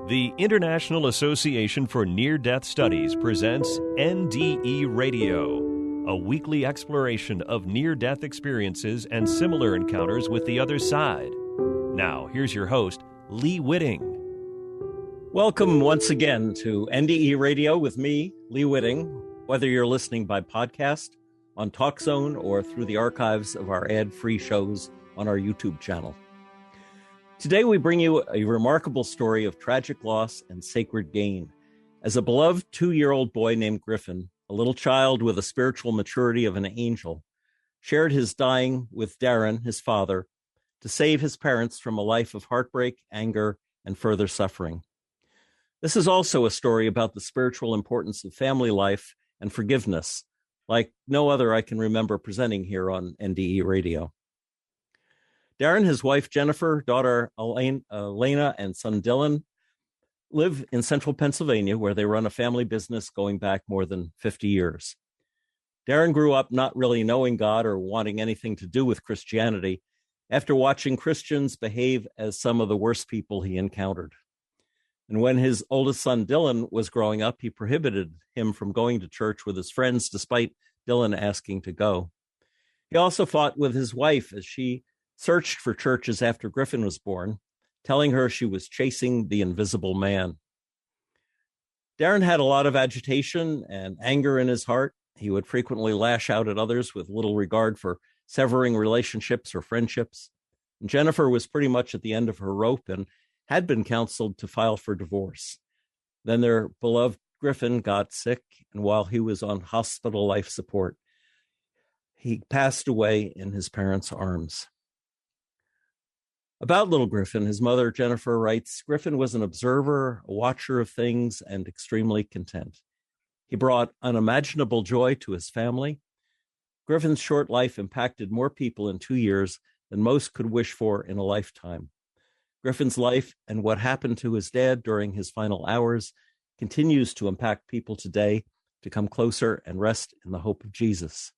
The International Association for Near-Death Studies presents NDE Radio, a weekly exploration of near-death experiences and similar encounters with the other side. Now, here's your host, Lee Witting. Welcome once again to NDE Radio with me, Lee Witting, whether you're listening by podcast, on TalkZone, or through the archives of our ad-free shows on our YouTube channel. Today, we bring you a remarkable story of tragic loss and sacred gain. As a beloved 2-year-old boy named Griffin, a little child with the spiritual maturity of an angel, shared his dying with Darin, his father, to save his parents from a life of heartbreak, anger, and further suffering. This is also a story about the spiritual importance of family life and forgiveness, like no other I can remember presenting here on NDE Radio. Darin, his wife Jennifer, daughter Elena, and son Dylan live in central Pennsylvania, where they run a family business going back more than 50 years. Darin grew up not really knowing God or wanting anything to do with Christianity after watching Christians behave as some of the worst people he encountered. And when his oldest son Dylan was growing up, he prohibited him from going to church with his friends, despite Dylan asking to go. He also fought with his wife as she searched for churches after Griffin was born, telling her she was chasing the invisible man. Darin had a lot of agitation and anger in his heart. He would frequently lash out at others with little regard for severing relationships or friendships. And Jennifer was pretty much at the end of her rope and had been counseled to file for divorce. Then their beloved Griffin got sick, and while he was on hospital life support, he passed away in his parents' arms. About little Griffin, his mother, Jennifer, writes, Griffin was an observer, a watcher of things, and extremely content. He brought unimaginable joy to his family. Griffin's short life impacted more people in 2 years than most could wish for in a lifetime. Griffin's life and what happened to his dad during his final hours continues to impact people today to come closer and rest in the hope of Jesus.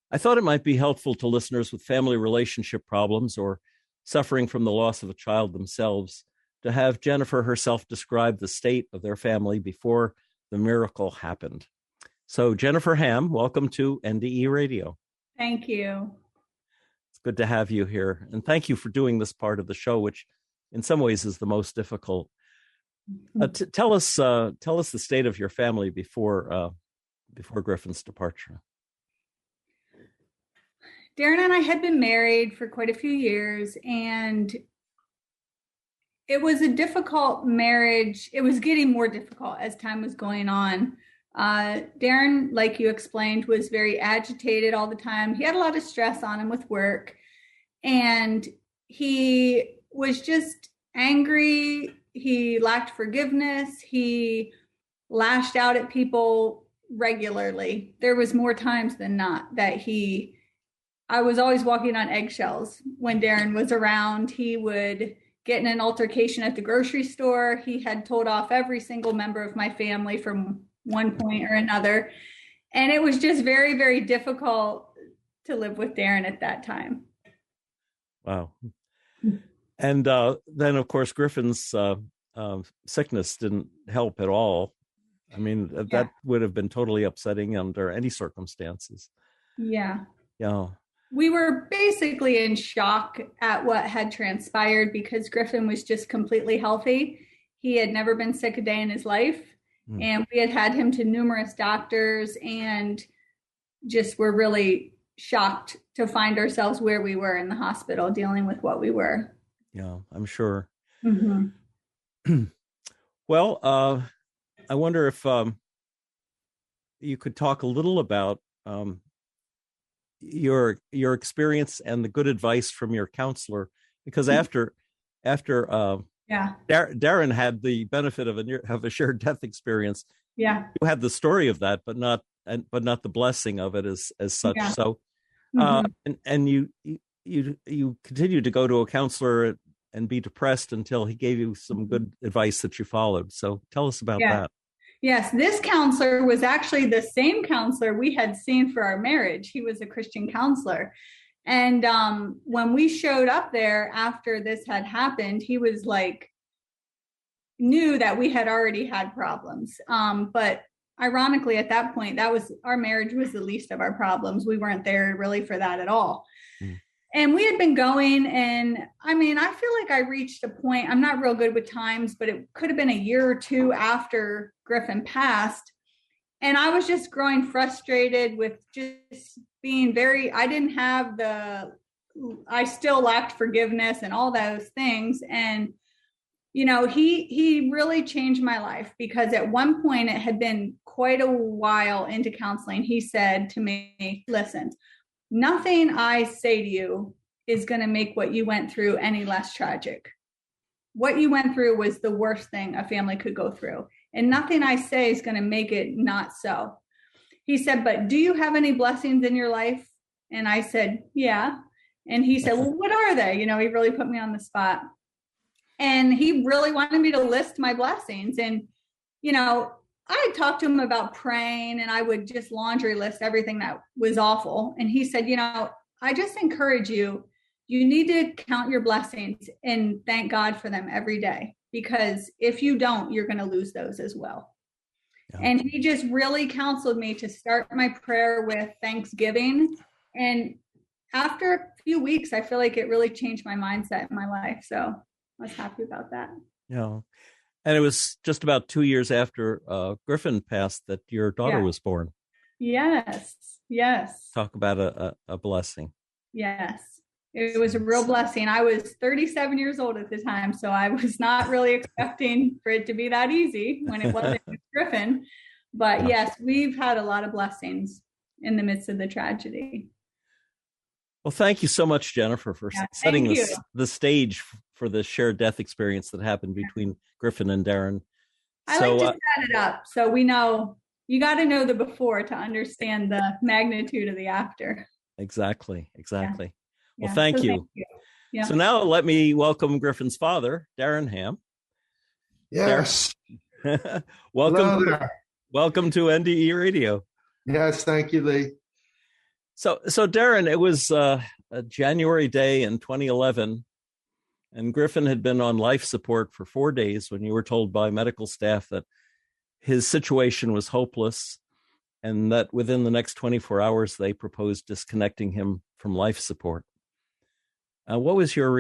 I thought it might be helpful to listeners with family relationship problems or suffering from the loss of a child themselves to have Jennifer herself describe the state of their family before the miracle happened. So, Jennifer Hamm, welcome to NDE Radio. Thank you. It's good to have you here. And thank you for doing this part of the show, which in some ways is the most difficult. Tell us the state of your family before Griffin's departure. Darin and I had been married for quite a few years, and it was a difficult marriage. It was getting more difficult as time was going on. Darin, like you explained, was very agitated all the time. He had a lot of stress on him with work, and he was just angry. He lacked forgiveness. He lashed out at people regularly. There was more times than not that I was always walking on eggshells when Darin was around. He would get in an altercation at the grocery store. He had told off every single member of my family from one point or another. And it was just very, very difficult to live with Darin at that time. Wow. And then, of course, Griffin's sickness didn't help at all. I mean, that would have been totally upsetting under any circumstances. Yeah. Yeah. We were basically in shock at what had transpired because Griffin was just completely healthy. He had never been sick a day in his life. And we had him to numerous doctors and just were really shocked to find ourselves where we were in the hospital dealing with what we were. Yeah, I'm sure. Mm-hmm. Well, I wonder if you could talk a little about your experience and the good advice from your counselor, because after Darin had the benefit of a shared death experience. Yeah, you had the story of that, but not the blessing of it as such. Yeah. So, and you continued to go to a counselor and be depressed until he gave you some good advice that you followed. So, tell us about that. Yes, this counselor was actually the same counselor we had seen for our marriage. He was a Christian counselor. And when we showed up there after this had happened, he was like, knew that we had already had problems. But ironically, at that point, our marriage was the least of our problems. We weren't there really for that at all. Mm. And we had been going, and I mean, I feel like I reached a point, I'm not real good with times, but it could have been a year or two after Griffin passed. And I was just growing frustrated with just being I still lacked forgiveness and all those things. And, he really changed my life, because at one point, it had been quite a while into counseling. He said to me, listen, nothing I say to you is going to make what you went through any less tragic. What you went through was the worst thing a family could go through. And nothing I say is going to make it not so. He said, but do you have any blessings in your life? And I said, yeah. And he said, well, what are they? He really put me on the spot. And he really wanted me to list my blessings. And, I talked to him about praying, and I would just laundry list everything that was awful. And he said, I just encourage you need to count your blessings and thank God for them every day, because if you don't, you're going to lose those as well. Yeah. And he just really counseled me to start my prayer with thanksgiving. And after a few weeks, I feel like it really changed my mindset in my life. So I was happy about that. Yeah. And it was just about 2 years after Griffin passed that your daughter was born. Yes. Talk about a blessing. Yes. It was a real blessing. I was 37 years old at the time, so I was not really expecting for it to be that easy when it wasn't with Griffin. But yes, we've had a lot of blessings in the midst of the tragedy. Well, thank you so much, Jennifer, for setting the stage for the shared death experience that happened between Griffin and Darin. I like to set it up so we know. You got to know the before to understand the magnitude of the after. Exactly. Yeah. Well, thank you. Yeah. So now let me welcome Griffin's father, Darin Hamm. Yes. Welcome to NDE Radio. Yes, thank you, Lee. So Darin, it was a January day in 2011, and Griffin had been on life support for 4 days when you were told by medical staff that his situation was hopeless, and that within the next 24 hours, they proposed disconnecting him from life support. What was your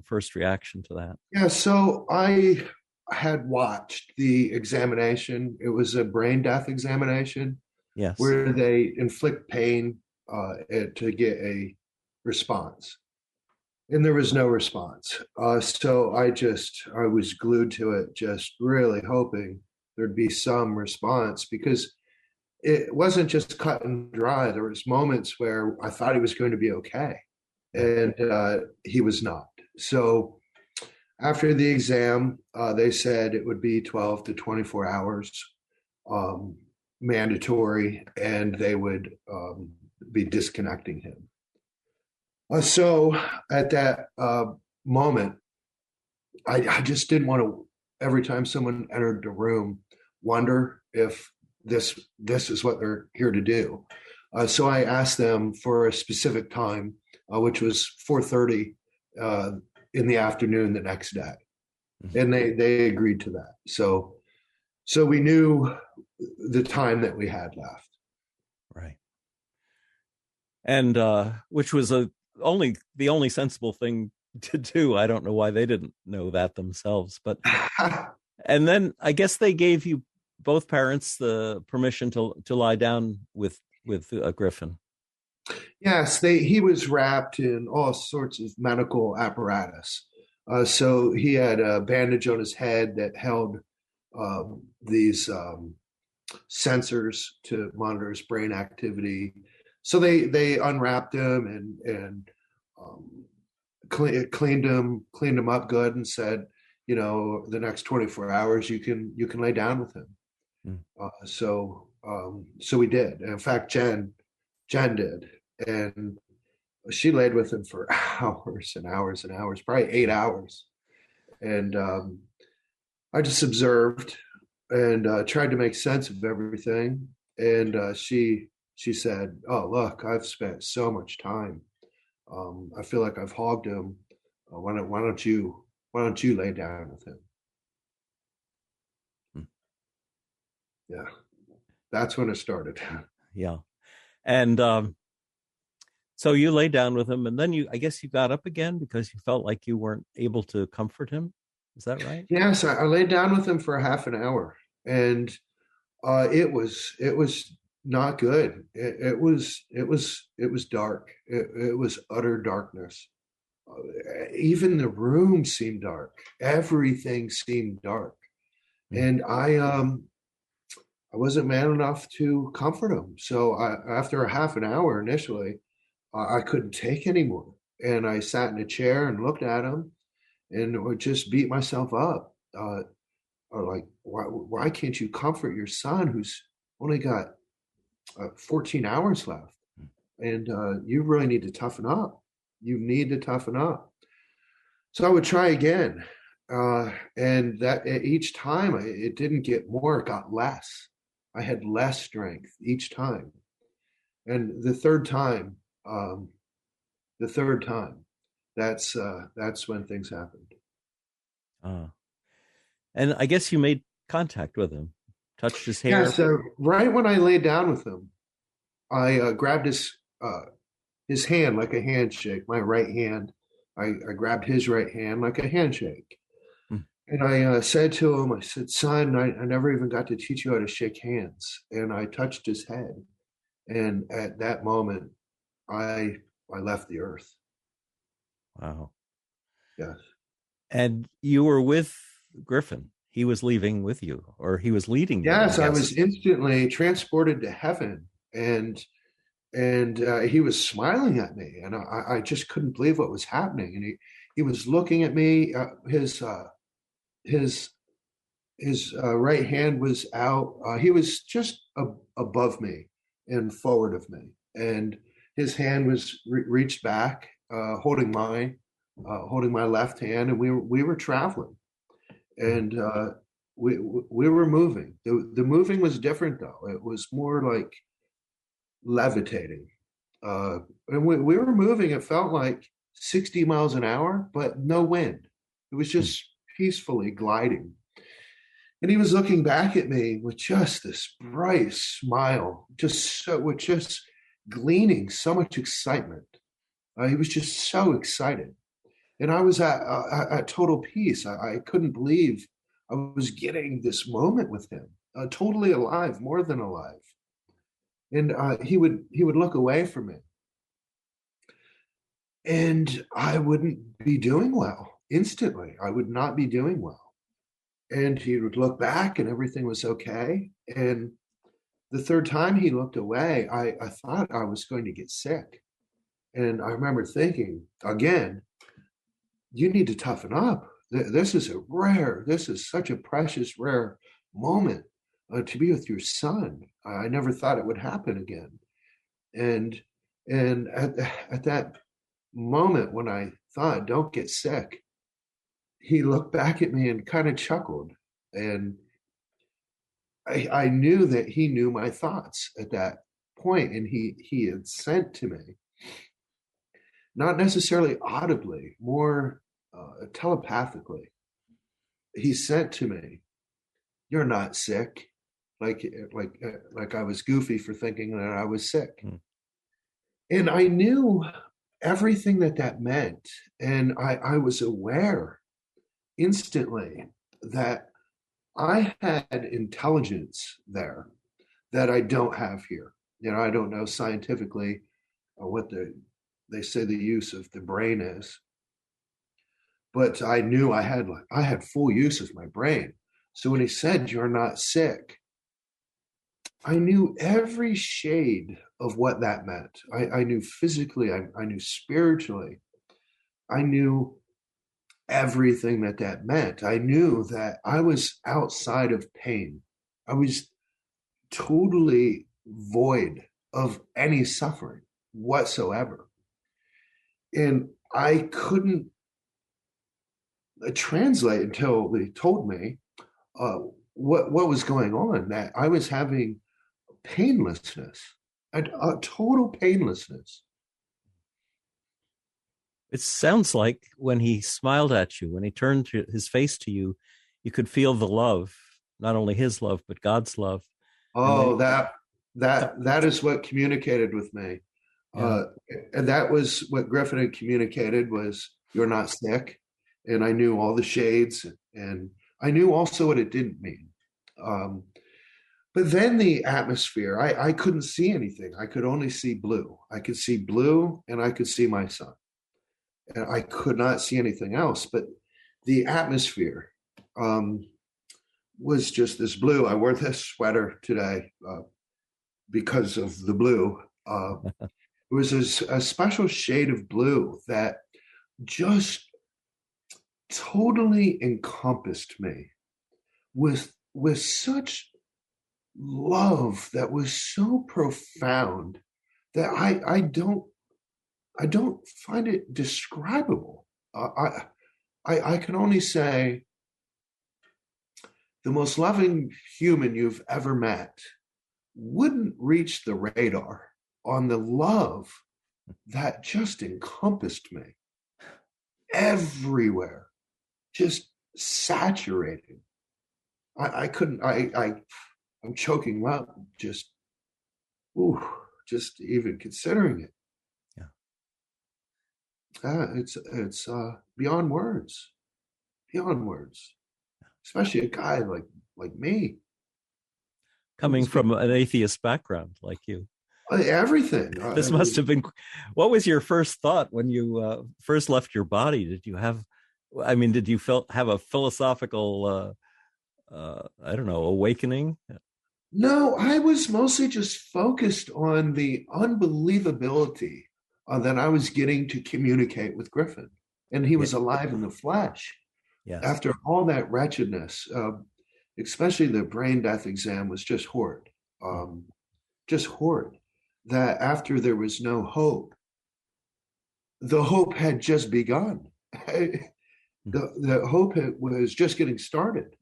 first reaction to that? Yeah, so I had watched the examination. It was a brain death examination. Yes. Where they inflict pain to get a response. And there was no response. So I was glued to it, just really hoping there'd be some response, because it wasn't just cut and dry. There was moments where I thought he was going to be okay, and he was not. So after the exam, they said it would be 12 to 24 hours mandatory, and they would be disconnecting him. So at that moment, I just didn't want to, every time someone entered the room, wonder if this is what they're here to do. So I asked them for a specific time, which was 4:30 in the afternoon the next day. And they agreed to that. So we knew the time that we had left. Right. And which was the only sensible thing to do. I don't know why they didn't know that themselves, but and then I guess they gave you, both parents, the permission to lie down with Griffin. Yes, he was wrapped in all sorts of medical apparatus. So he had a bandage on his head that held these sensors to monitor his brain activity. So they unwrapped him and cleaned him up good, and said, the next 24 hours you can lay down with him. So we did. And in fact, Jen did, and she laid with him for hours and hours and hours, probably 8 hours. And I just observed and tried to make sense of everything. And she said, "Oh, look, I've spent so much time. I feel like I've hogged him. Why don't you lay down with him?" Yeah. That's when it started. Yeah. And so you lay down with him, and then I guess you got up again because you felt like you weren't able to comfort him. Is that right? Yes, I laid down with him for a half an hour, and it was not good. It was dark. It was utter darkness. Even the room seemed dark. Everything seemed dark, and I wasn't man enough to comfort him. So after a half an hour initially, I couldn't take anymore, and I sat in a chair and looked at him, and would just beat myself up. Or like, why can't you comfort your son who's only got 14 hours left? And you really need to toughen up. You need to toughen up. So I would try again. And that each time it didn't get more, it got less. I had less strength each time. And the third time, that's when things happened. And I guess you made contact with him, touched his hair. Yeah, so right when I laid down with him, I grabbed his hand like a handshake, my right hand. I grabbed his right hand like a handshake. And I said to him, I said, son, I never even got to teach you how to shake hands. And I touched his head. And at that moment, I left the earth. Wow. Yes. And you were with Griffin. He was leaving with you, or he was leading you. Yes, I was instantly transported to heaven. And he was smiling at me. And I just couldn't believe what was happening. And he was looking at me. His right hand was out. He was just above me and forward of me, and his hand was reached back, holding my left hand, and we were traveling, and we were moving. The moving was different though. It was more like levitating, and we were moving. It felt like 60 miles an hour, but no wind. It was just peacefully gliding. And he was looking back at me with just this bright smile, just gleaning so much excitement. He was just so excited. And I was at total peace. I couldn't believe I was getting this moment with him, totally alive, more than alive. And he would look away from me. And I wouldn't be doing well. Instantly, I would not be doing well. And he would look back and everything was okay. And the third time he looked away, I thought I was going to get sick. And I remember thinking, again, you need to toughen up. This is such a precious, rare moment to be with your son. I never thought it would happen again. And at that moment when I thought, don't get sick, he looked back at me and kind of chuckled. And I knew that he knew my thoughts at that point, and he had sent to me, not necessarily audibly, more telepathically. He sent to me, "You're not sick," like I was goofy for thinking that I was sick. And I knew everything that meant, and I was aware instantly that I had intelligence there that I don't have here. I don't know scientifically what they say the use of the brain is, but I knew I had full use of my brain. So when he said, "You're not sick," I knew every shade of what that meant. I knew physically, I knew spiritually, I knew everything that meant. I knew that I was outside of pain. I was totally void of any suffering whatsoever. And I couldn't translate until they told me what was going on, that I was having painlessness, a total painlessness. It sounds like when he smiled at you, when he turned his face to you, you could feel the love, not only his love, but God's love. Oh, that is what communicated with me. Yeah. And that was what Griffin had communicated was, you're not sick. And I knew all the shades, and I knew also what it didn't mean. But then the atmosphere, I couldn't see anything. I could only see blue. I could see blue, and I could see my son. And I could not see anything else. But the atmosphere was just this blue. I wore this sweater today because of the blue. It was a special shade of blue that just totally encompassed me with such love that was so profound that I don't find it describable. I can only say the most loving human you've ever met wouldn't reach the radar on the love that just encompassed me everywhere, just saturated. I'm choking up just even considering it. Yeah. It's beyond words, especially a guy like me. Coming from an atheist background like you. Everything. This must have been, what was your first thought when you first left your body? Did you have a philosophical, I don't know, awakening? No, I was mostly just focused on the unbelievability that I was getting to communicate with Griffin. And he was alive in the flesh. Yes. After all that wretchedness, especially the brain death exam was just horrid. Just horrid. That after there was no hope, the hope had just begun. The hope was just getting started.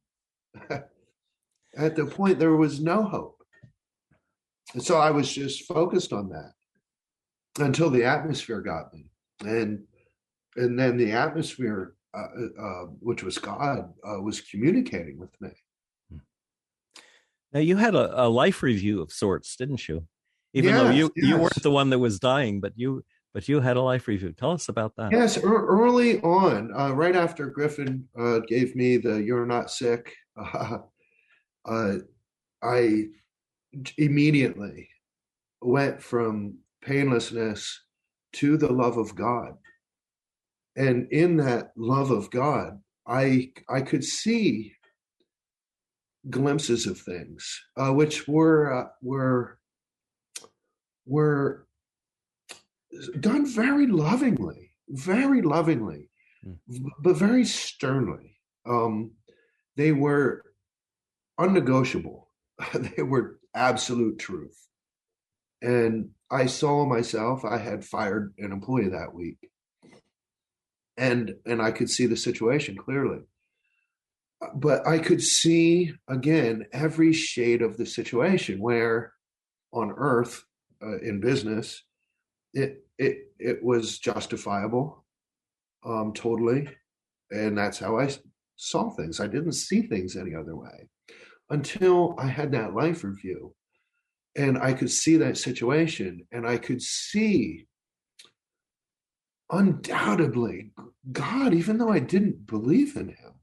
At the point there was no hope. And so I was just focused on that until the atmosphere got me. And then the atmosphere, which was God, was communicating with me. Now you had a life review of sorts, didn't you? Even though you weren't the one that was dying, but you had a life review. Tell us about that. Yes, early on, right after Griffin gave me the "you're not sick," I immediately went from painlessness to the love of God, and in that love of God, I could see glimpses of things which were done very lovingly, but very sternly. They were unnegotiable. They were absolute truth. And I saw myself, I had fired an employee that week. And I could see the situation clearly. But I could see, again, every shade of the situation where on earth, in business, it was justifiable, totally. And that's how I saw things. I didn't see things any other way until I had that life review. And I could see that situation, and I could see undoubtedly God, even though I didn't believe in him,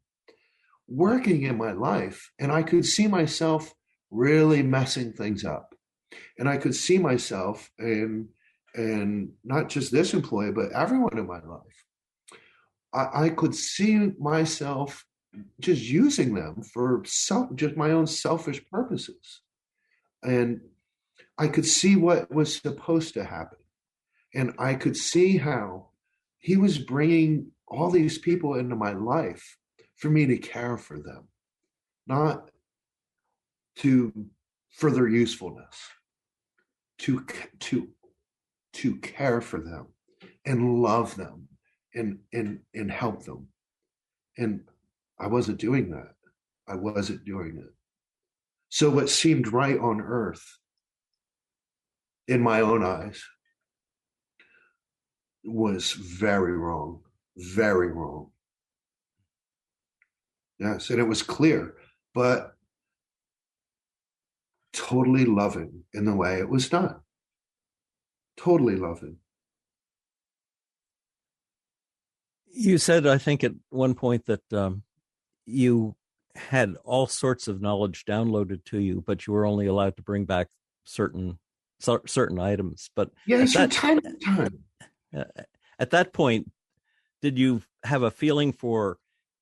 working in my life. And I could see myself really messing things up. And I could see myself, and not just this employee, but everyone in my life. I could see myself just using them for just my own selfish purposes. And I could see what was supposed to happen. And I could see how he was bringing all these people into my life for me to care for them, not to further usefulness, to care for them and love them and help them. And I wasn't doing that. I wasn't doing it. So what seemed right on earth, in my own eyes, was very wrong, very wrong. Yes, and it was clear. But totally loving in the way it was done. Totally loving. You said, I think, at one point that you had all sorts of knowledge downloaded to you, but you were only allowed to bring back certain items. But yes, from time to time. At that point, did you have a feeling for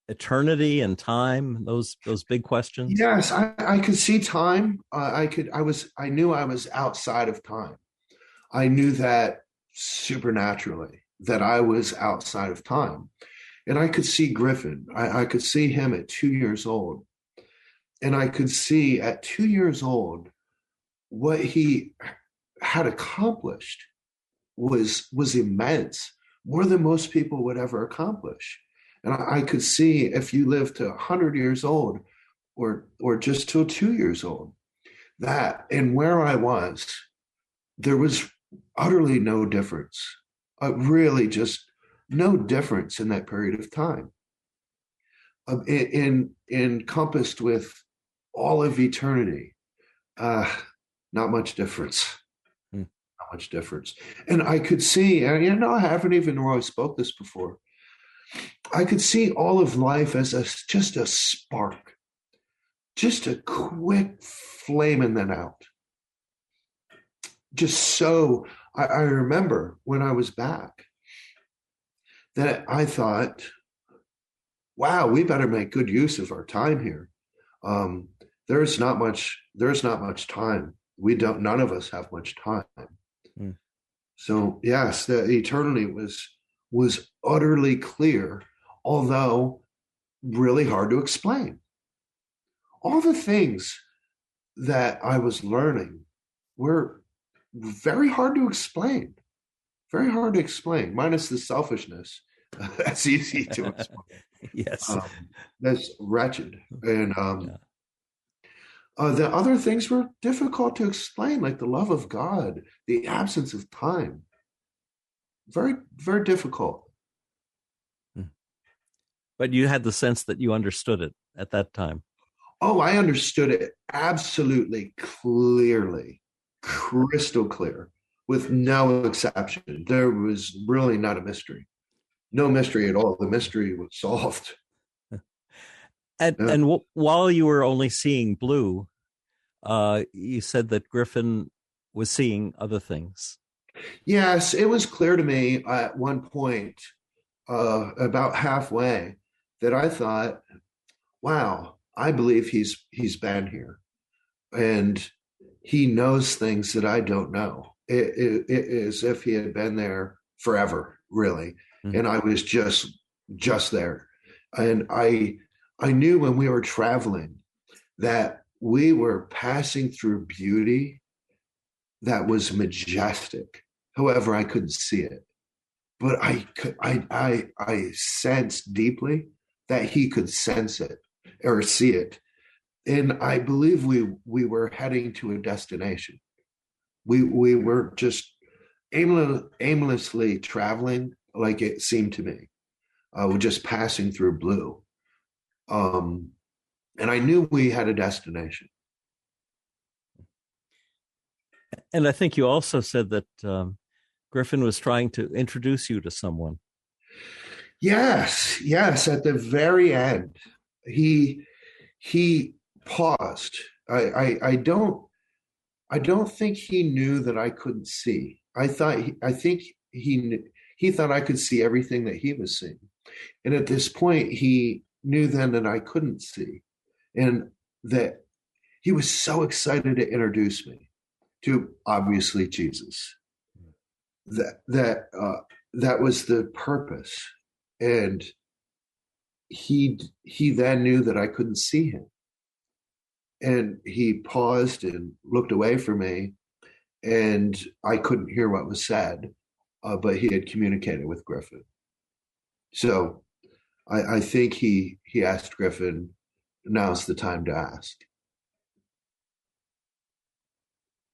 eternity and time? Those big questions. Yes, I could see time. I knew I was outside of time. I knew that supernaturally, that I was outside of time. And I could see Griffin. I could see him at 2 years old. And I could see at 2 years old what he had accomplished was immense, more than most people would ever accomplish. And I could see if you live to 100 years old or just till 2 years old, that and where I was, there was utterly no difference. Really just no difference in that period of time. Encompassed with all of eternity, not much difference. Not much difference. And I could see, and I haven't even really spoke this before, I could see all of life as just a spark, just a quick flame and then out. Just so, I remember when I was back that I thought, wow, we better make good use of our time here. There's not much time. None of us have much time. So yes, the eternity was utterly clear, although really hard to explain. All the things that I was learning were very hard to explain. Very hard to explain, minus the selfishness. That's easy to explain. Yes. That's wretched. And the other things were difficult to explain, like the love of God, the absence of time. Very, very difficult. But you had the sense that you understood it at that time. Oh, I understood it absolutely clearly, crystal clear, with no exception. There was really not a mystery. No mystery at all. The mystery was solved. And while you were only seeing blue, you said that Griffin was seeing other things. Yes, it was clear to me at one point, about halfway, that I thought, wow, I believe he's been here. And he knows things that I don't know. It is as if he had been there forever, really. Mm-hmm. And I was just there. And I knew when we were traveling that we were passing through beauty that was majestic. However, I couldn't see it. But I sensed deeply that he could sense it or see it. And I believe we were heading to a destination. We were just aimlessly traveling, like it seemed to me. We're just passing through blue. And I knew we had a destination. And I think you also said that Griffin was trying to introduce you to someone. Yes. At the very end, he paused. I don't think he knew that I couldn't see. I think he thought I could see everything that he was seeing. And at this point, he knew then that I couldn't see, and that he was so excited to introduce me to, obviously, Jesus. That was the purpose. And he then knew that I couldn't see him. And he paused and looked away from me, and I couldn't hear what was said, but he had communicated with Griffin. So I think he asked Griffin, now's the time to ask.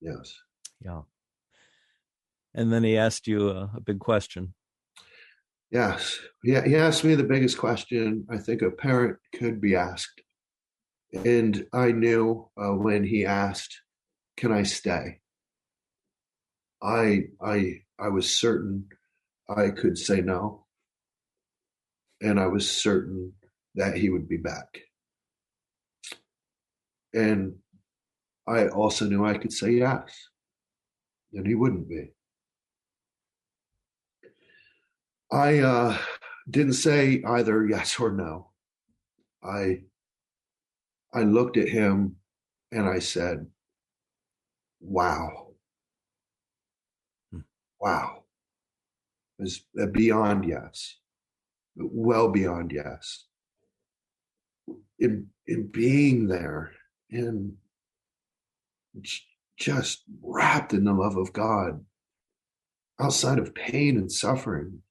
Yes. Yeah. And then he asked you a big question. Yes. Yeah, he asked me the biggest question I think a parent could be asked. And I knew when he asked, can I stay? I was certain I could say no, and I was certain that he would be back. And I also knew I could say yes, and he wouldn't be. I didn't say either yes or no. I looked at him and I said, wow. Wow. It was beyond yes. Well beyond yes. In being there and just wrapped in the love of God, outside of pain and suffering,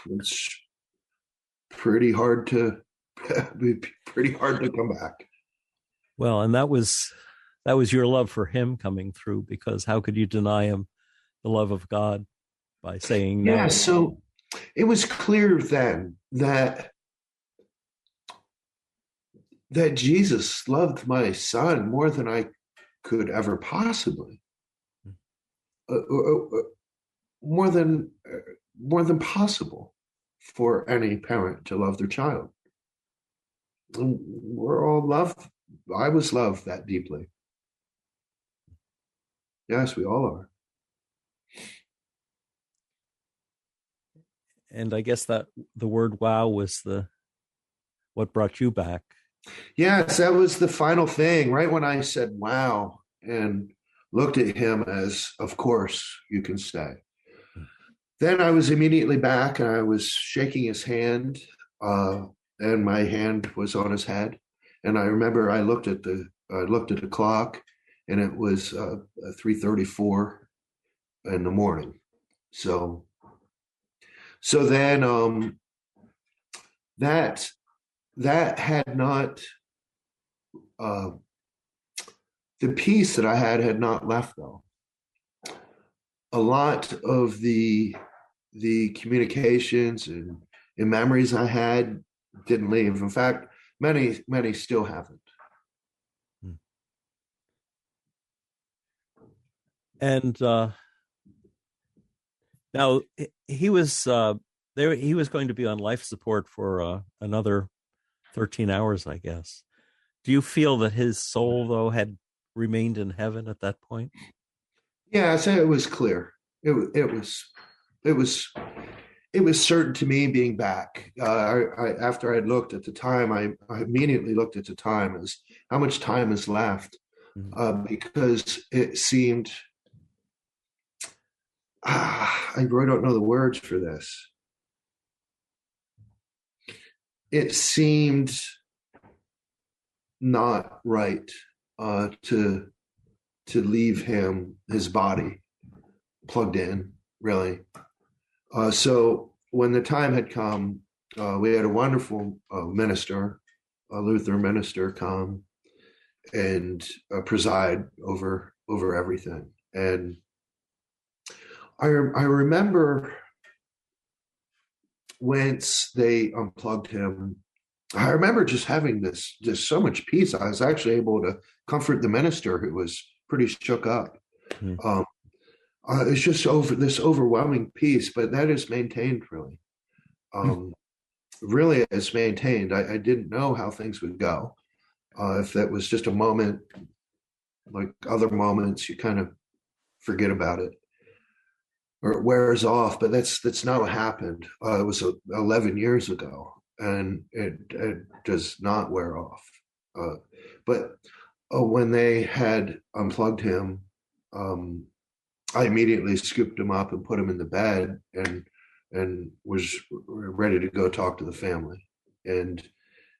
it's pretty hard to come back. Well, and that was your love for him coming through, because how could you deny him the love of God by saying no? Yeah, so it was clear then that Jesus loved my son more than I could ever possibly, more than possible for any parent to love their child. And we're all loved. I was loved that deeply. Yes, we all are. And I guess that the word wow was what brought you back. Yes, that was the final thing, right when I said wow and looked at him as, of course, you can stay. Then I was immediately back and I was shaking his hand, and my hand was on his head. And I remember I looked at the clock, and it was 3:34 in the morning. So then that had not, the peace that I had not left, though. A lot of the communications and memories I had didn't leave. In fact, many still haven't. And now he was there. He was going to be on life support for another 13 hours, I guess. Do you feel that his soul, though, had remained in heaven at that point? Yeah, so it was clear. It was certain to me being back. After I'd looked at the time, I immediately looked at the time as how much time is left, because it seemed, I really don't know the words for this. It seemed not right to leave him, his body, plugged in, really. So when the time had come, we had a wonderful minister, a Lutheran minister, come and preside over everything. And I remember once they unplugged him, I remember just having just so much peace. I was actually able to comfort the minister, who was pretty shook up. It's just this overwhelming peace, but that is maintained, really. Really is maintained. I didn't know how things would go. If that was just a moment, like other moments, you kind of forget about it, or it wears off. But that's not what happened. It was 11 years ago, and it does not wear off. But when they had unplugged him, I immediately scooped him up and put him in the bed, and was ready to go talk to the family, and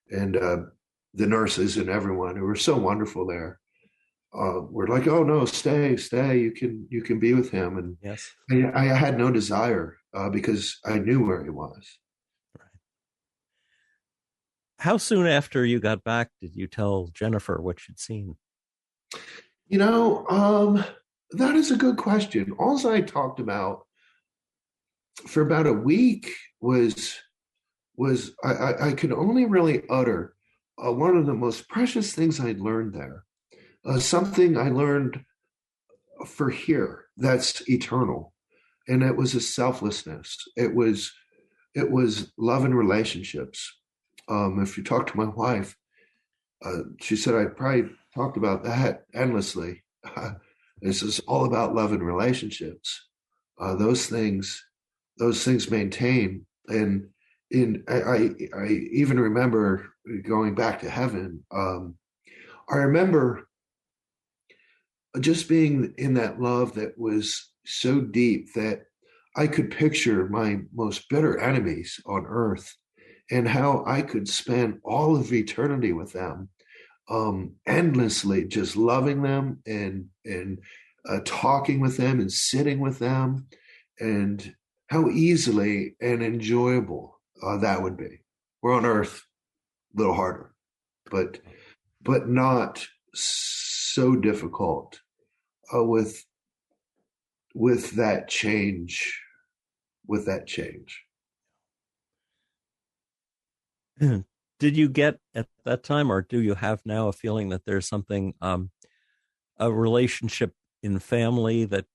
the nurses and everyone who were so wonderful there were like, "Oh no, stay! You can be with him." And yes, I had no desire because I knew where he was. Right. How soon after you got back did you tell Jennifer what you'd seen? That is a good question. All I talked about for about a week was I could only really utter one of the most precious things I'd learned there, something I learned for here that's eternal, and it was a selflessness. It was love and relationships. If you talk to my wife, she said I probably talked about that endlessly. This is all about love and relationships. Those things maintain. And I even remember going back to heaven. I remember just being in that love that was so deep that I could picture my most bitter enemies on earth and how I could spend all of eternity with them, endlessly, just loving them and talking with them and sitting with them, and how easily and enjoyable that would be. We're on earth a little harder, but not so difficult with that change. Did you get at that time, or do you have now, a feeling that there's something, a relationship in family that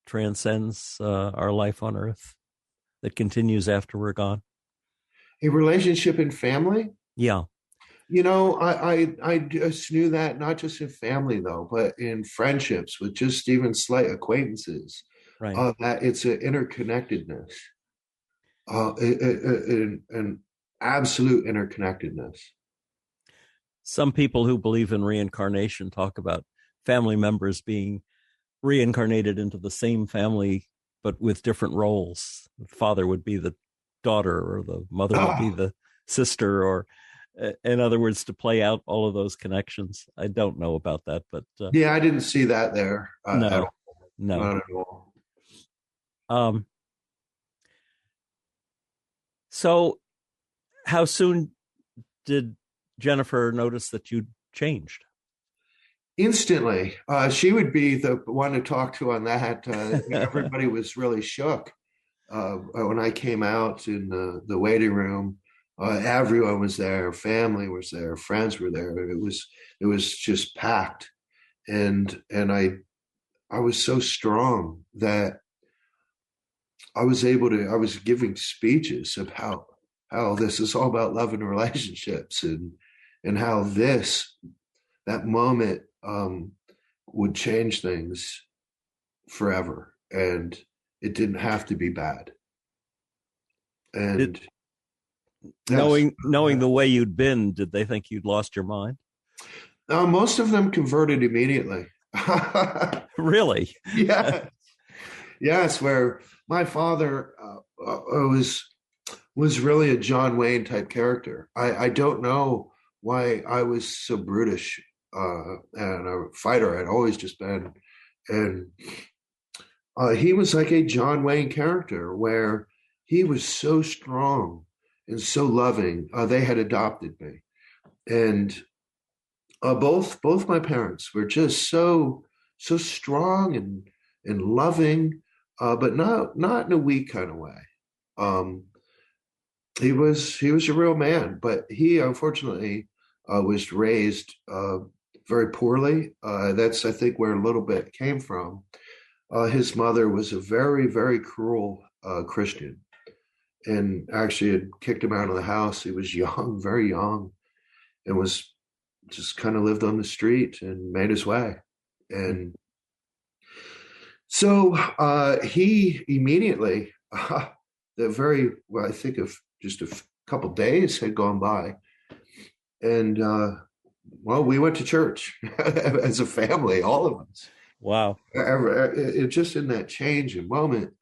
transcends our life on earth, that continues after we're gone? A relationship in family? Yeah. I just knew that not just in family though, but in friendships with just even slight acquaintances. Right. That it's an interconnectedness, an absolute interconnectedness. Some people who believe in reincarnation talk about family members being reincarnated into the same family, but with different roles. The father would be the daughter, or the mother would be the sister, or in other words, to play out all of those connections. I don't know about that, but yeah, I didn't see that there. No, not at all. So how soon did Jennifer notice that you changed? Instantly. She would be the one to talk to on that. Everybody was really shook when I came out in the waiting room. Everyone was there, family was there, friends were there. It was just packed, and I was so strong that I was giving speeches about how this is all about love and relationships, and how that moment would change things forever, and it didn't have to be bad. And knowing the way you'd been, did they think you'd lost your mind? Most of them converted immediately. Really? Yeah. Yes, where my father was really a John Wayne type character. I don't know why I was so brutish and a fighter. I'd always just been. And he was like a John Wayne character, where he was so strong and so loving. They had adopted me. And both my parents were just so strong and loving, but not in a weak kind of way. He was a real man, but he unfortunately was raised very poorly. That's, I think, where a little bit came from. His mother was a very, very cruel Christian, and actually had kicked him out of the house. He was young, very young, and was just kind of lived on the street and made his way. And so he immediately, I think of just a couple days had gone by, and we went to church as a family, all of us. Wow. It just in that change and moment,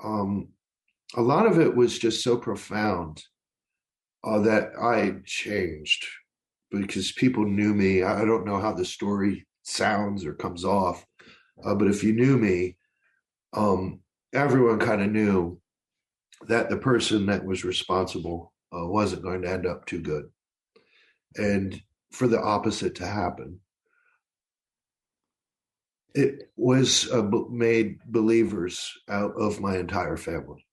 a lot of it was just so profound that I changed, because people knew me. I don't know how the story sounds or comes off, but if you knew me, everyone kind of knew that the person that was responsible wasn't going to end up too good, and for the opposite to happen. It was made believers out of my entire family.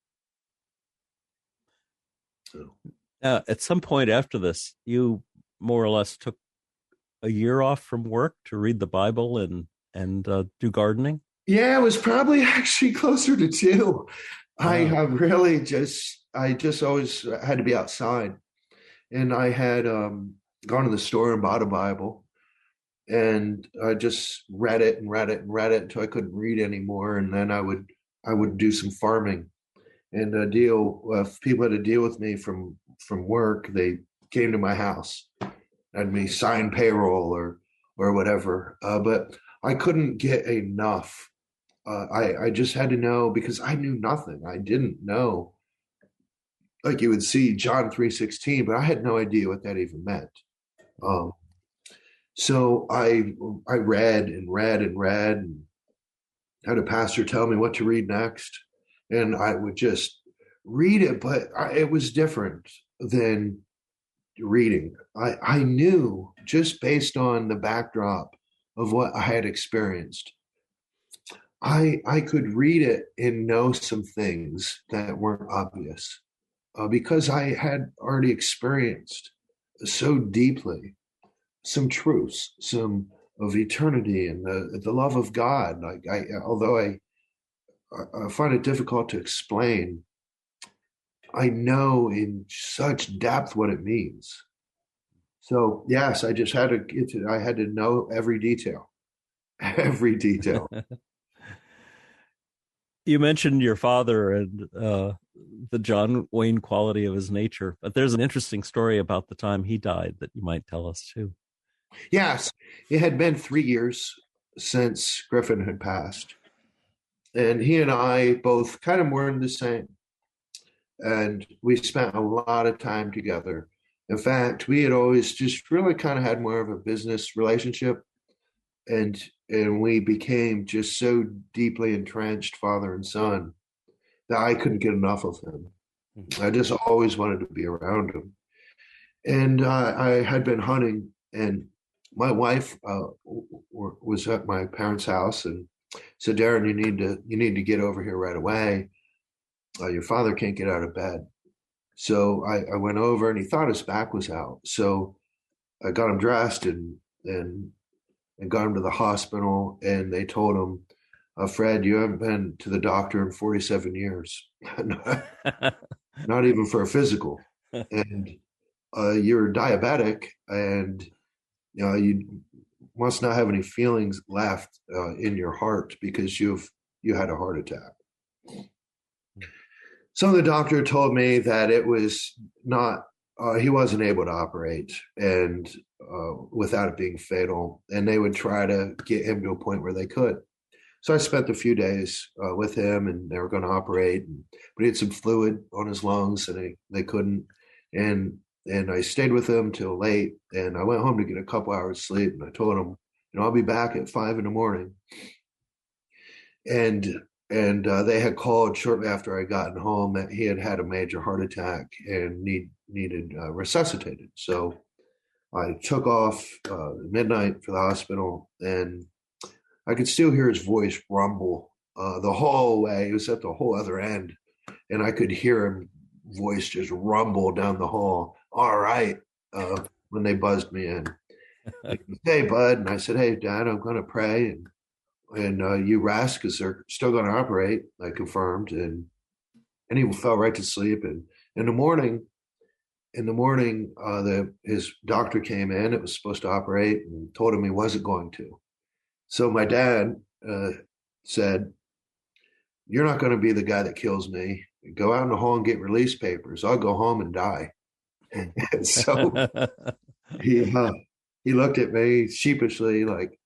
So. At some point after this, you more or less took a year off from work to read the Bible and do gardening? Yeah, it was probably actually closer to 2. I Wow. have really I just always had to be outside. And I had gone to the store and bought a Bible. And I just read it and read it and read it until I couldn't read anymore. And then I would do some farming and deal with people had to deal with me from work. They came to my house, had me sign payroll or whatever. But I couldn't get enough. I just had to know because I knew nothing. I didn't know. Like you would see John 3:16, but I had no idea what that even meant. So I read and read and read and had a pastor tell me what to read next. And I would just read it, but it was different than reading. I knew just based on the backdrop of what I had experienced, I could read it and know some things that weren't obvious because I had already experienced so deeply some truths, some of eternity and the love of God. Like although I find it difficult to explain, I know in such depth what it means. So yes, I just had to I had to know every detail, every detail. You mentioned your father and the John Wayne quality of his nature, but there's an interesting story about the time he died that you might tell us too. Yes, it had been 3 years since Griffin had passed. And he and I both kind of mourned the same. And we spent a lot of time together. In fact, we had always just really kind of had more of a business relationship. And we became just so deeply entrenched father and son that I couldn't get enough of him. I just always wanted to be around him. And I had been hunting, and my wife was at my parents' house and said, "Darin, you need to get over here right away. Your father can't get out of bed." So I went over, and he thought his back was out. So I got him dressed and got him to the hospital, and they told him, "Fred, you haven't been to the doctor in 47 years, not even for a physical, and you're diabetic, and you must not have any feelings left in your heart because you had a heart attack." So the doctor told me that it was not, he wasn't able to operate and without it being fatal, and they would try to get him to a point where they could. So I spent a few days with him, and they were going to operate, but he had some fluid on his lungs, and they couldn't. And I stayed with him till late, and I went home to get a couple hours sleep. And I told him, I'll be back at 5 a.m. And they had called shortly after I gotten home that he had had a major heart attack and needed resuscitated. So I took off midnight for the hospital, and I could still hear his voice rumble the whole way. He was at the whole other end, and I could hear him voice just rumble down the hall. "All right," when they buzzed me in. Like, "Hey, bud," and I said, "Hey, Dad, I'm going to pray and you rest because they're still going to operate." I confirmed, and he fell right to sleep. And in the morning, his doctor came in. It was supposed to operate, and told him he wasn't going to. So my dad said, "You're not going to be the guy that kills me. Go out in the hall and get release papers. I'll go home and die." And so he looked at me sheepishly, like,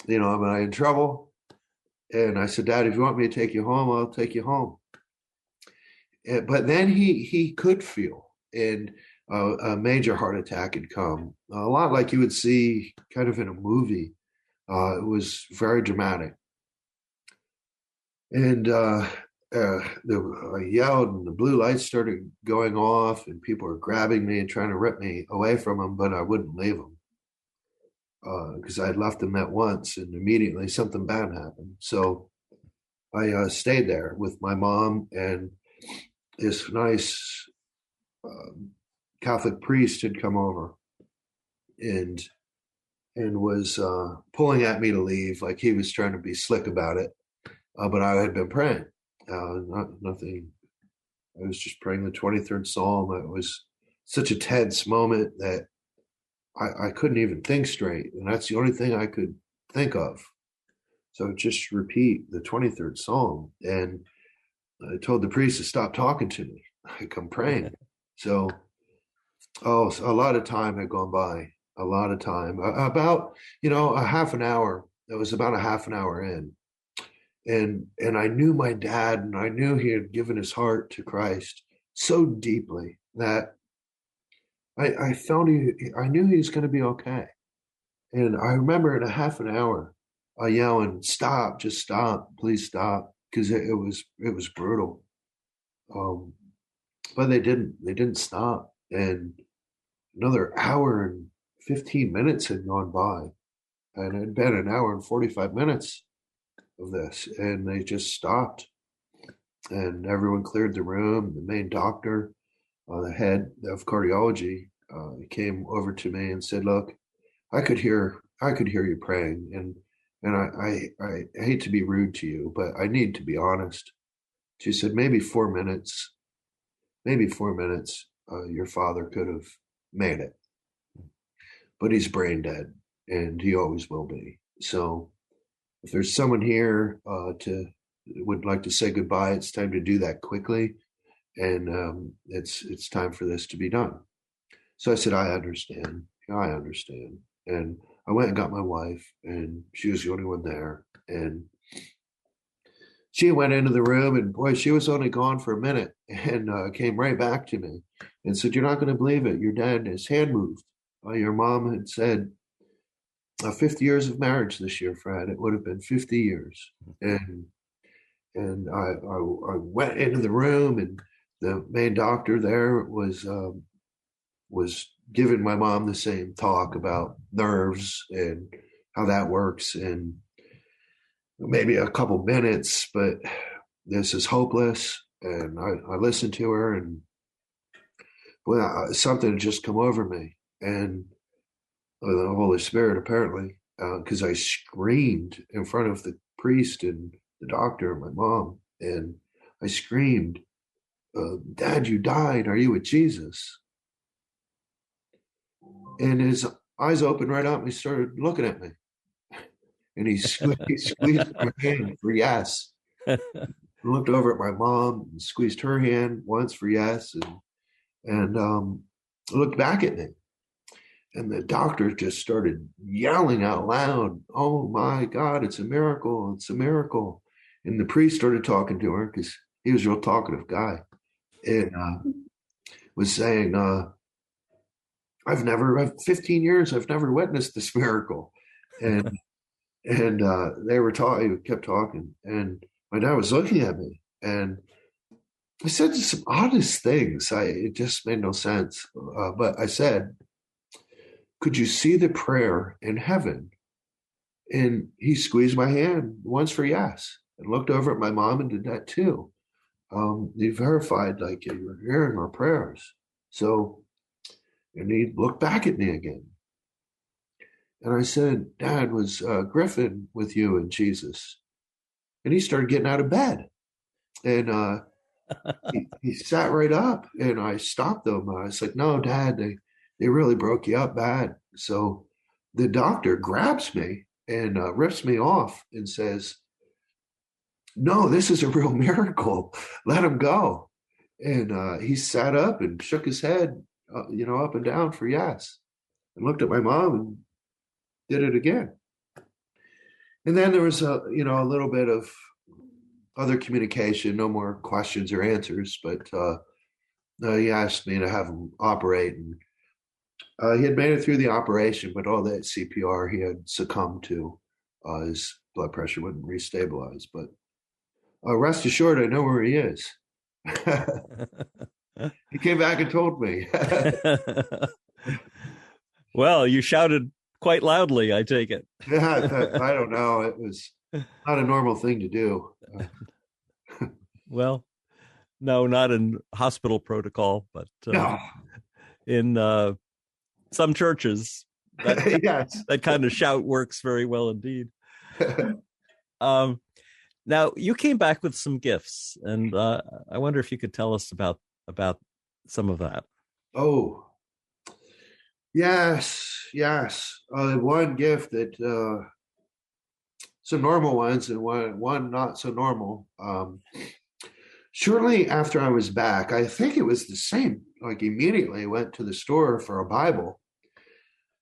"Am I in trouble?" And I said, "Dad, if you want me to take you home, I'll take you home." But then he could feel, and a major heart attack had come, a lot like you would see kind of in a movie. It was very dramatic. And I yelled, and the blue lights started going off, and people were grabbing me and trying to rip me away from him, but I wouldn't leave them because I had left them that once, and immediately something bad happened. So I stayed there with my mom, and this nice Catholic priest had come over, and was pulling at me to leave, like he was trying to be slick about it. But I had been praying, nothing. I was just praying the 23rd Psalm. It was such a tense moment that I couldn't even think straight, and that's the only thing I could think of. So just repeat the 23rd Psalm, and I told the priest to stop talking to me. I'm praying. So, a lot of time had gone by. A lot of time, about a half an hour. It was about a half an hour in, and I knew my dad, and I knew he had given his heart to Christ so deeply that I felt I knew he was going to be okay. And I remember in a half an hour, yelling, "Stop! Just stop! Please stop!" Because it was brutal. But they didn't stop, and another hour and 15 minutes had gone by, and it had been an hour and 45 minutes of this, and they just stopped, and everyone cleared the room. The main doctor, the head of cardiology, came over to me and said, "Look, I could hear you praying, and I hate to be rude to you, but I need to be honest." She said, maybe 4 minutes, your father could have made it, but he's brain dead, and he always will be. So if there's someone here would like to say goodbye, it's time to do that quickly, and it's time for this to be done. So I said, I understand, and I went and got my wife, and she was the only one there, and she went into the room, and boy, she was only gone for a minute, and came right back to me and said, "You're not going to believe it. Your dad, his hand moved. Your mom had said 50 years of marriage this year, Fred. It would have been 50 years." And I went into the room, and the main doctor there was giving my mom the same talk about nerves and how that works, and maybe a couple minutes, but this is hopeless. And I listened to her, and something had just come over me, and the Holy Spirit, apparently, because I screamed in front of the priest and the doctor and my mom, and I screamed, "Dad, you died. Are you with Jesus?" And his eyes opened right up, and he started looking at me. And he squeezed my hand for yes. I looked over at my mom and squeezed her hand once for yes, and looked back at me. And the doctor just started yelling out loud, "Oh my God, it's a miracle, it's a miracle." And the priest started talking to her, because he was a real talkative guy, and was saying, I've 15 years, I've never witnessed this miracle. And they were talking, he kept talking, and my dad was looking at me, and I said some oddest things. It just made no sense. But I said, "Could you see the prayer in heaven?" And he squeezed my hand once for yes, and looked over at my mom and did that too. He verified, like, you were hearing our prayers. So, and he looked back at me again. And I said, "Dad, was Griffin with you and Jesus?" And he started getting out of bed. And he sat right up, and I stopped him. I was like, "No, Dad, they really broke you up bad." So the doctor grabs me and rips me off and says, "No, this is a real miracle. Let him go." And he sat up and shook his head, up and down for yes, and looked at my mom and did it again. And then there was a little bit of other communication, no more questions or answers, but he asked me to have him operate, and he had made it through the operation, but all that CPR he had succumbed to. His blood pressure wouldn't restabilize, but rest assured, I know where he is. He came back and told me. Well, you shouted quite loudly, I take it. Yeah, I don't know. It was not a normal thing to do. Well, no, not in hospital protocol, but no. in some churches, Yes. That kind of shout works very well indeed. Now you came back with some gifts, and I wonder if you could tell us about some of that. Oh, yes. One gift that some normal ones and one not so normal. Shortly after I was back, I think it was the same. Like immediately went to the store for a Bible.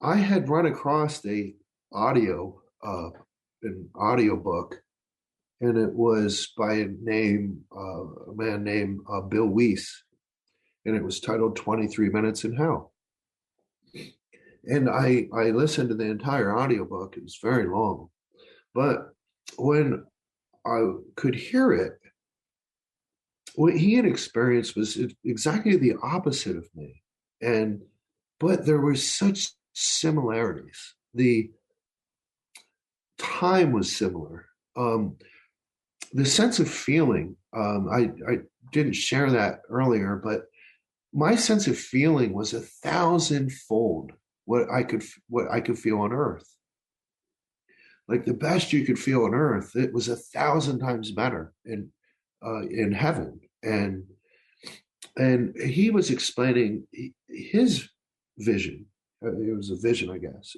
I had run across an audio book, and it was by a man named Bill Weiss, and it was titled 23 Minutes in Hell. And I listened to the entire audiobook. It was very long, but when I could hear it, what he had experienced was exactly the opposite of me, but there were such similarities. The time was similar. The sense of feeling, I didn't share that earlier, but my sense of feeling was 1,000-fold what I could feel on earth. Like the best you could feel on earth, it was 1,000 times better in heaven. And he was explaining his vision. It was a vision, I guess.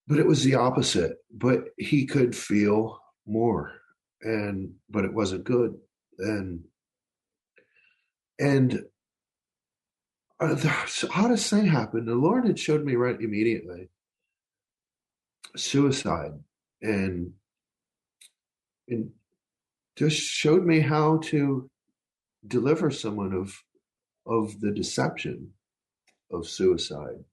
But it was the opposite. But he could feel more, but it wasn't good. And the oddest thing happened. The Lord had showed me right immediately suicide, and just showed me how to deliver someone of the deception of suicide.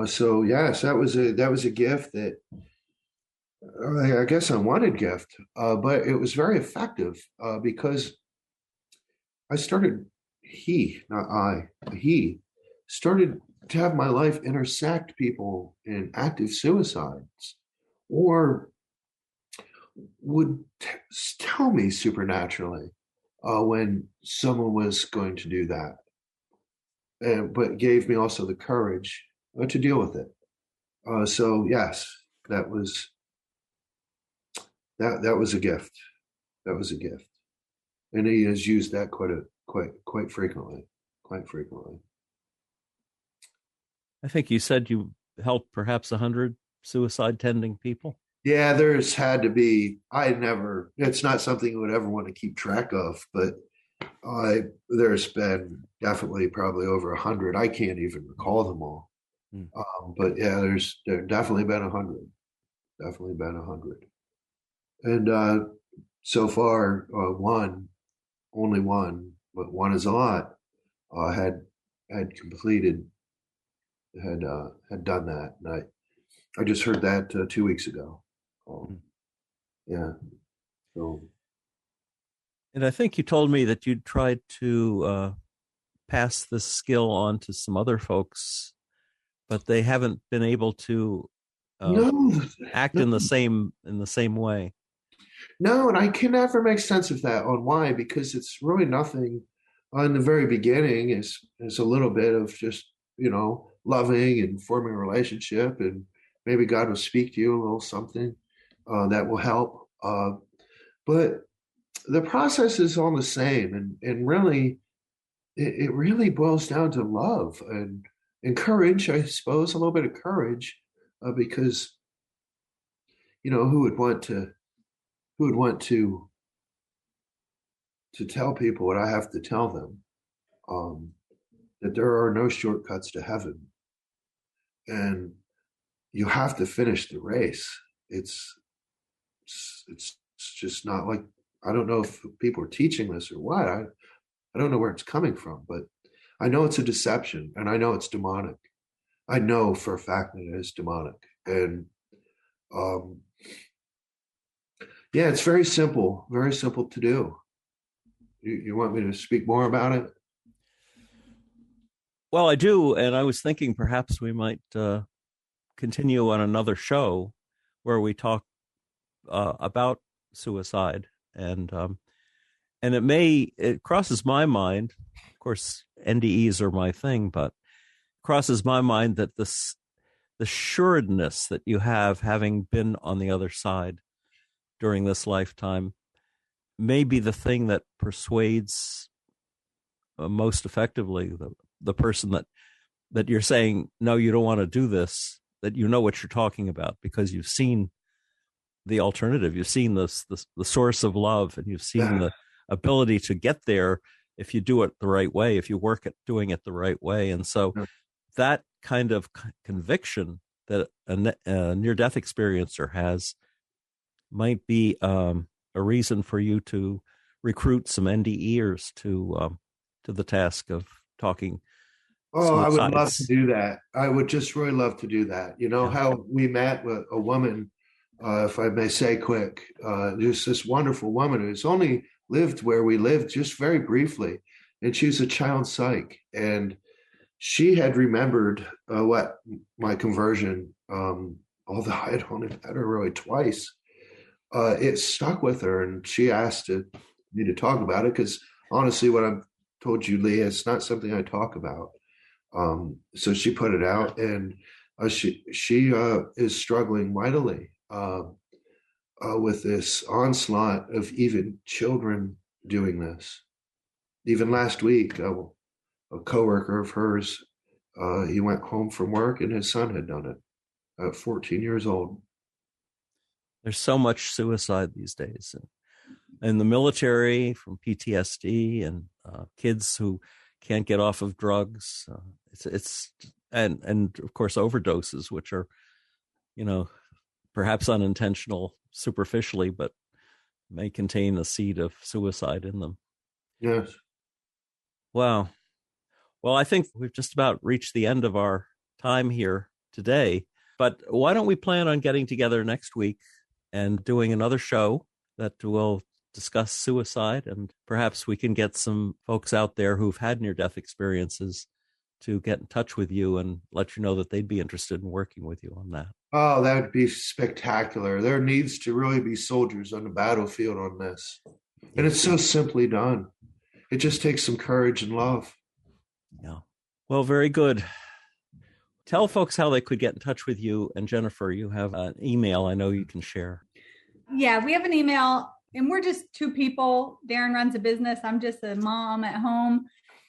So yes, that was a gift that I guess I wanted gift, but it was very effective because I started. He started to have my life intersect people in active suicides, or would tell me supernaturally when someone was going to do that, but gave me also the courage to deal with it. So yes, that was a gift. That was a gift, and he has used that quite frequently. I think you said you helped perhaps 100 suicide tending people. Yeah, there's had to be. It's not something you would ever want to keep track of, but there's been definitely probably over 100. I can't even recall them all. But yeah, there definitely been 100. Definitely been 100. And so far, only one, but one is a lot, had completed, had done that. And I just heard that 2 weeks ago. Yeah. So. And I think you told me that you tried to pass this skill on to some other folks, but they haven't been able to act in the same way. No, and I can never make sense of that on why, because it's really nothing. In the very beginning is a little bit of just, loving and forming a relationship, and maybe God will speak to you a little something that will help. But the process is all the same, and really, it really boils down to love and courage, I suppose, a little bit of courage, because who would want to tell people what I have to tell them, that there are no shortcuts to heaven, and you have to finish the race. It's just not like, I don't know if people are teaching this or what. I don't know where it's coming from, but I know it's a deception, and I know it's demonic. I know for a fact that it is demonic. And yeah, it's very simple to do. You want me to speak more about it? Well, I do, and I was thinking perhaps we might continue on another show where we talk about suicide, and it crosses my mind. Of course, NDEs are my thing, but crosses my mind that the assuredness that you have, having been on the other side during this lifetime, may be the thing that persuades most effectively the person that you're saying, no, you don't want to do this, that you know what you're talking about because you've seen the alternative. You've seen the source of love, and you've seen the ability to get there if you do it the right way, if you work at doing it the right way. And so that kind of conviction that a near-death experiencer has might be a reason for you to recruit some NDEers to the task of talking. Oh, I would love to do that. I would just really love to do that. You know, how we met with a woman, if I may say quick, just this wonderful woman who's only lived where we lived just very briefly. And she's a child psych. And she had remembered what my conversion, although I had only met her really twice, it stuck with her. And she asked me to talk about it because honestly, what I've told you, Lee, it's not something I talk about. So she put it out, and she is struggling mightily with this onslaught of even children doing this. Even last week, a coworker of hers, he went home from work and his son had done it at 14 years old. There's so much suicide these days, in the military from PTSD, and kids who can't get off of drugs. And of course overdoses, which are, perhaps unintentional superficially, but may contain a seed of suicide in them. Yes. Wow. Well, I think we've just about reached the end of our time here today, but why don't we plan on getting together next week and doing another show that will discuss suicide, and perhaps we can get some folks out there who've had near-death experiences to get in touch with you and let you know that they'd be interested in working with you on that. Oh, that would be spectacular. There needs to really be soldiers on the battlefield on this. And it's so simply done. It just takes some courage and love. Yeah. Well, very good. Tell folks how they could get in touch with you. And Jennifer, you have an email I know you can share. Yeah, we have an email, and we're just two people. Darin runs a business. I'm just a mom at home.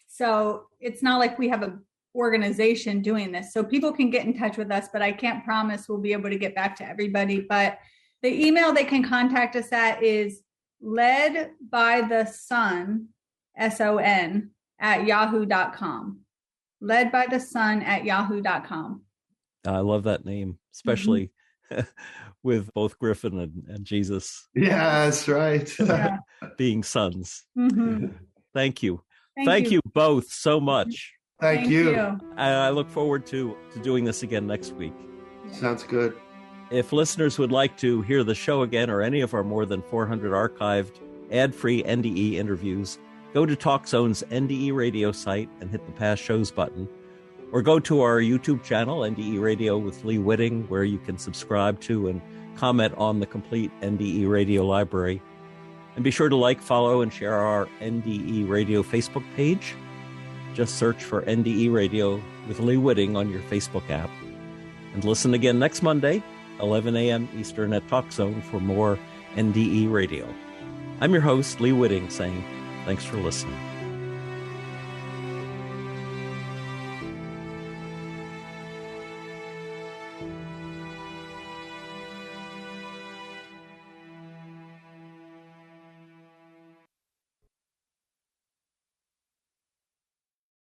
So it's not like we have an organization doing this. So people can get in touch with us, but I can't promise we'll be able to get back to everybody. But the email they can contact us at is ledbythesun, SON, @yahoo.com. ledbythesun@yahoo.com. I love that name, especially with both Griffin and Jesus. Yeah, that's right. Being sons. Mm-hmm. Thank you. Thank you both so much. Thank you. I look forward to doing this again next week. Sounds good. If listeners would like to hear the show again or any of our more than 400 archived ad-free NDE interviews, go to TalkZone's NDE Radio site and hit the Past Shows button, or go to our YouTube channel, NDE Radio with Lee Witting, where you can subscribe to and comment on the complete NDE Radio library. And be sure to like, follow, and share our NDE Radio Facebook page. Just search for NDE Radio with Lee Witting on your Facebook app. And listen again next Monday, 11 a.m. Eastern at TalkZone for more NDE Radio. I'm your host, Lee Witting, saying thanks for listening.